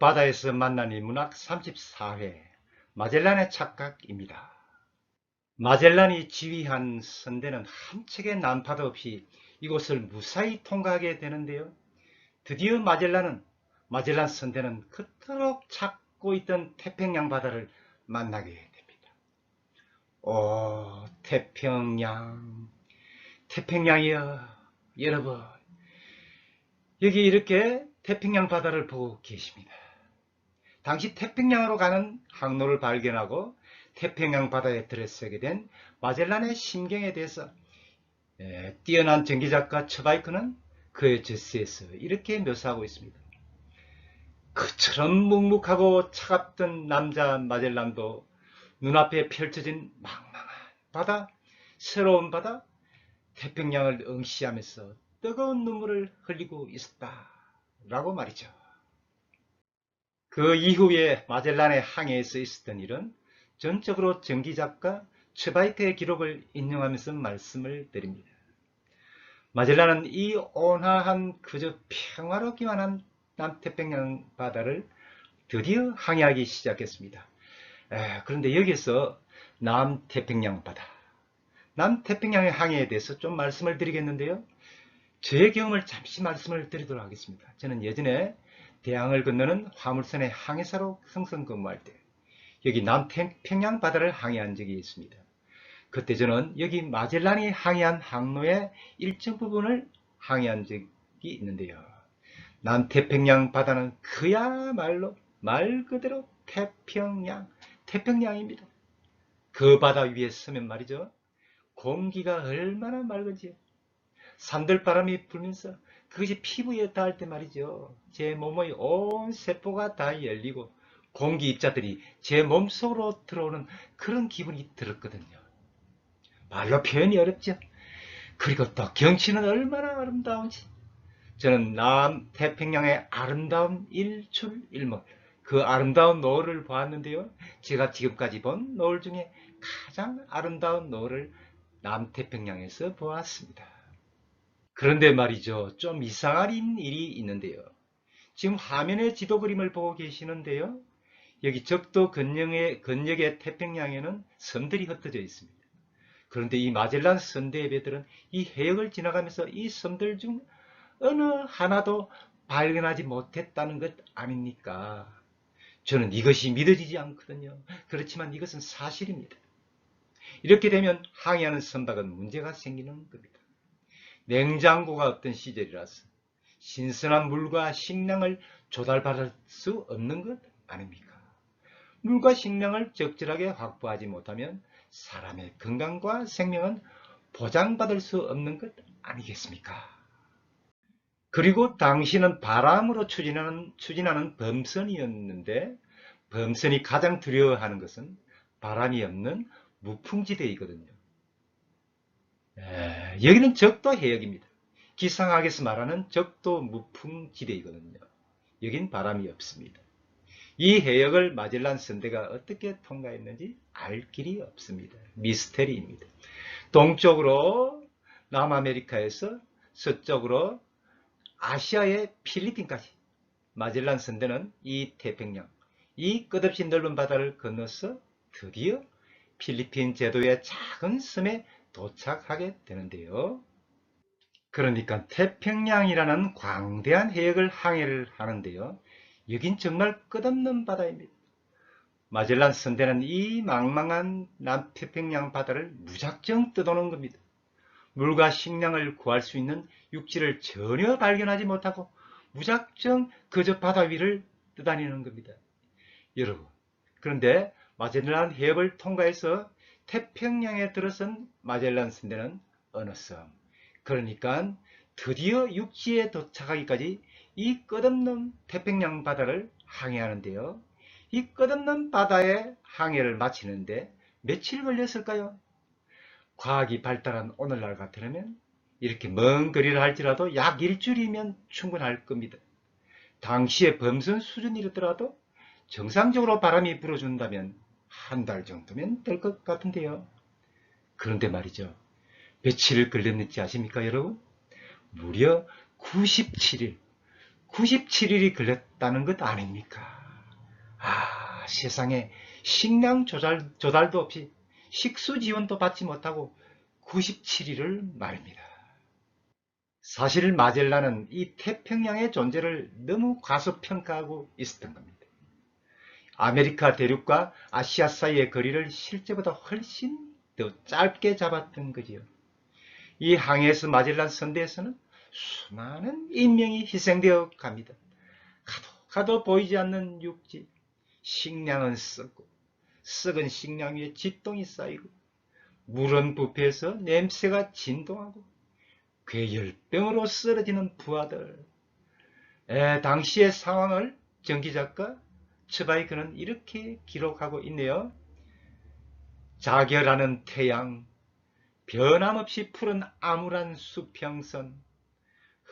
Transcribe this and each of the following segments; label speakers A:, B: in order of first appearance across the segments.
A: 바다에서 만난 인문학 34회 마젤란의 착각입니다. 마젤란이 지휘한 선대는 한 척의 난파도 없이 이곳을 무사히 통과하게 되는데요. 드디어 마젤란 선대는 그토록 찾고 있던 태평양 바다를 만나게 됩니다. 오, 태평양이여, 여러분, 여기 이렇게 태평양 바다를 보고 계십니다. 당시 태평양으로 가는 항로를 발견하고 태평양 바다에 들어서게 된 마젤란의 심경에 대해서 뛰어난 전기작가 처바이크는 그의 저서에서 이렇게 묘사하고 있습니다. 그처럼 묵묵하고 차갑던 남자 마젤란도 눈앞에 펼쳐진 망망한 바다, 새로운 바다, 태평양을 응시하면서 뜨거운 눈물을 흘리고 있었다 라고 말이죠. 그 이후에 마젤란의 항해에서 있었던 일은 전적으로 전기작가 츠바이크의 기록을 인용하면서 말씀을 드립니다. 마젤란은 이 온화한 그저 평화롭기만 한 남태평양 바다를 드디어 항해하기 시작했습니다. 그런데 여기서 남태평양 바다, 남태평양의 항해에 대해서 좀 말씀을 드리겠는데요. 저의 경험을 잠시 말씀을 드리도록 하겠습니다. 저는 예전에 대양을 건너는 화물선의 항해사로 성성 근무할 때 여기 남태평양 바다를 항해한 적이 있습니다. 그때 저는 여기 마젤란이 항해한 항로의 일정 부분을 항해한 적이 있는데요. 남태평양 바다는 그야말로 말 그대로 태평양입니다. 그 바다 위에 서면 말이죠. 공기가 얼마나 맑은지요. 산들바람이 불면서 그것이 피부에 닿을 때 말이죠. 제 몸의 온 세포가 다 열리고 공기 입자들이 제 몸속으로 들어오는 그런 기분이 들었거든요. 말로 표현이 어렵죠. 그리고 또 경치는 얼마나 아름다운지. 저는 남태평양의 아름다운 일출일몰, 그 아름다운 노을을 보았는데요. 제가 지금까지 본 노을 중에 가장 아름다운 노을을 남태평양에서 보았습니다. 그런데 말이죠. 좀 이상한 일이 있는데요. 지금 화면에 지도 그림을 보고 계시는데요. 여기 적도 건역의 태평양에는 섬들이 흩어져 있습니다. 그런데 이 마젤란 선대의 배들은 이 해역을 지나가면서 이 섬들 중 어느 하나도 발견하지 못했다는 것 아닙니까? 저는 이것이 믿어지지 않거든요. 그렇지만 이것은 사실입니다. 이렇게 되면 항해하는 선박은 문제가 생기는 겁니다. 냉장고가 없던 시절이라서 신선한 물과 식량을 조달받을 수 없는 것 아닙니까? 물과 식량을 적절하게 확보하지 못하면 사람의 건강과 생명은 보장받을 수 없는 것 아니겠습니까? 그리고 당시는 바람으로 추진하는 범선이었는데 범선이 가장 두려워하는 것은 바람이 없는 무풍지대이거든요. 여기는 적도 해역입니다. 기상학에서 말하는 적도 무풍지대이거든요. 여긴 바람이 없습니다. 이 해역을 마젤란 선대가 어떻게 통과했는지 알 길이 없습니다. 미스테리입니다. 동쪽으로 남아메리카에서 서쪽으로 아시아의 필리핀까지 마젤란 선대는 이 태평양, 이 끝없이 넓은 바다를 건너서 드디어 필리핀 제도의 작은 섬에 도착하게 되는데요. 그러니까 태평양이라는 광대한 해역을 항해를 하는데요. 여긴 정말 끝없는 바다입니다. 마젤란 선대는 이 망망한 남태평양 바다를 무작정 떠도는 겁니다. 물과 식량을 구할 수 있는 육지를 전혀 발견하지 못하고 무작정 그저 바다 위를 떠다니는 겁니다. 여러분, 그런데 마젤란 해협을 통과해서 태평양에 들어선 마젤란 선대는 어느 섬, 그러니까 드디어 육지에 도착하기까지 이 끝없는 태평양 바다를 항해하는데요. 이 끝없는 바다의 항해를 마치는데 며칠 걸렸을까요? 과학이 발달한 오늘날 같으면 이렇게 먼 거리를 할지라도 약 일주일이면 충분할 겁니다. 당시의 범선 수준이더라도 정상적으로 바람이 불어준다면 한 달 정도면 될 것 같은데요. 그런데 말이죠. 며칠 걸렸는지 아십니까, 여러분? 무려 97일, 97일이 걸렸다는 것 아닙니까? 세상에 식량 조달도 없이 식수 지원도 받지 못하고 97일을 말입니다. 사실 마젤란은 이 태평양의 존재를 너무 과소평가하고 있었던 겁니다. 아메리카 대륙과 아시아 사이의 거리를 실제보다 훨씬 더 짧게 잡았던 거지요. 이 항해에서 마젤란 선대에서는 수많은 인명이 희생되어 갑니다. 가도 보이지 않는 육지, 식량은 썩고 썩은 식량 위에 쥐똥이 쌓이고 물은 부패해서 냄새가 진동하고 괴열병으로 쓰러지는 부하들. 당시의 상황을 전기작가 츠바이크는 이렇게 기록하고 있네요. 자결하는 태양, 변함없이 푸른 암울한 수평선,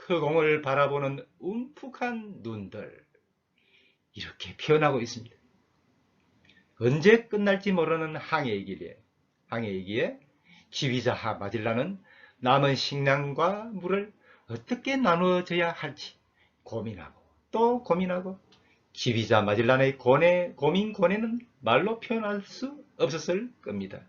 A: 허공을 바라보는 움푹한 눈들, 이렇게 표현하고 있습니다. 언제 끝날지 모르는 항해이기에 지휘자 마젤란은 남은 식량과 물을 어떻게 나누어져야 할지 고민하고 또 고민하고, 지휘자 마젤란의 고뇌는 말로 표현할 수 없었을 겁니다.